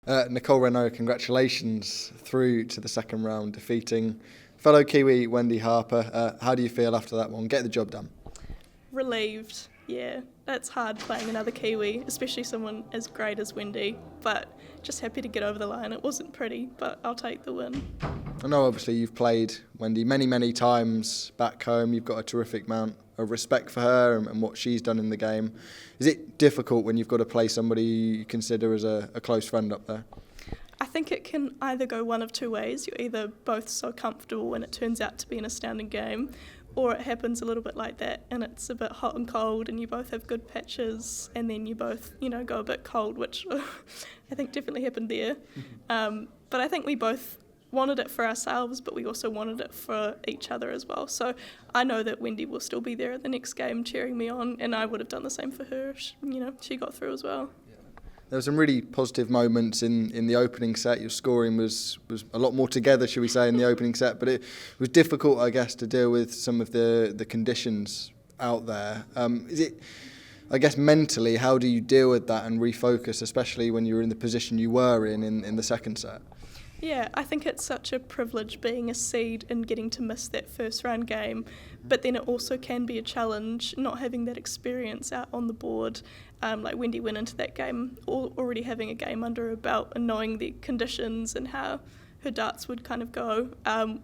Nicole Regnaud, congratulations through to the second round, defeating fellow Kiwi Wendy Harper. How do you feel after that one? Get the job done. Relieved, yeah. It's hard playing another Kiwi, especially someone as great as Wendy, but just happy to get over the line. It wasn't pretty, but I'll take the win. I know obviously you've played Wendy many times back home. You've got a terrific amount of respect for her and what she's done in the game. Is it difficult when you've got to play somebody you consider as a close friend up there? I think it can either go one of two ways. You're either both so comfortable and it turns out to be an astounding game, or it happens a little bit like that and it's a bit hot and cold and you both have good pitches and then you both, go a bit cold, which I think definitely happened there. But I think we both wanted it for ourselves, but we also wanted it for each other as well. So I know that Wendy will still be there at the next game cheering me on, and I would have done the same for her. She got through as well. There were some really positive moments in the opening set. Your scoring was a lot more together, should we say, in the opening set, but it was difficult, I guess, to deal with some of the conditions out there. Is it, I guess, mentally, how do you deal with that and refocus, especially when you're in the position you were in the second set? Yeah, I think it's such a privilege being a seed and getting to miss that first round game, but then it also can be a challenge not having that experience out on the board. Like Wendy went into that game already having a game under her belt and knowing the conditions and how her darts would kind of go,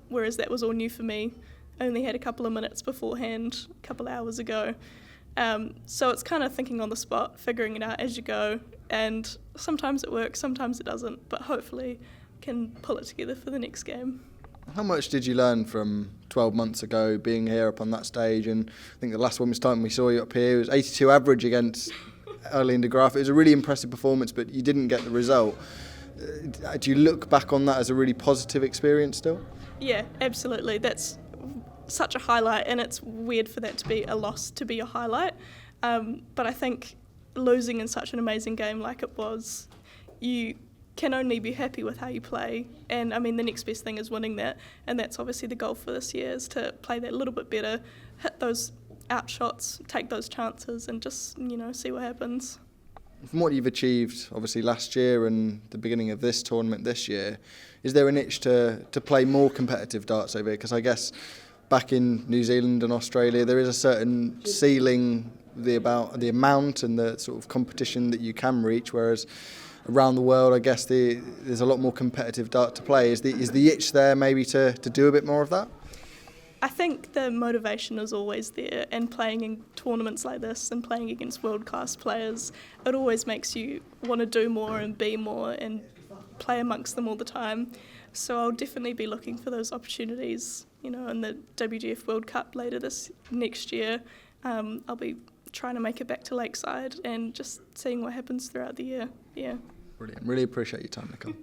whereas that was all new for me. I only had a couple of minutes beforehand, a couple of hours ago. So it's kind of thinking on the spot, figuring it out as you go, and sometimes it works, sometimes it doesn't, but hopefully can pull it together for the next game. How much did you learn from 12 months ago being here up on that stage? And I think the last women's time we saw you up here was 82 average against Arlene de Graaf. It was a really impressive performance, but you didn't get the result. Do you look back on that as a really positive experience still? Yeah, absolutely. That's such a highlight, and it's weird for that to be a loss to be a highlight. But I think losing in such an amazing game like it was, you can only be happy with how you play, and I mean the next best thing is winning that, and that's obviously the goal for this year, is to play that a little bit better, hit those out shots, take those chances and just see what happens. From what you've achieved obviously last year and the beginning of this tournament this year, is there an itch to play more competitive darts over here? Because I guess back in New Zealand and Australia there is a certain ceiling about the amount and the sort of competition that you can reach, whereas around the world, I guess there's a lot more competitive dart to play. Is the itch there maybe to do a bit more of that? I think the motivation is always there, and playing in tournaments like this and playing against world-class players, it always makes you want to do more and be more and play amongst them all the time. So I'll definitely be looking for those opportunities, in the WGF World Cup next year. I'll be trying to make it back to Lakeside and just seeing what happens throughout the year. Yeah. Brilliant. Really appreciate your time, Nicole.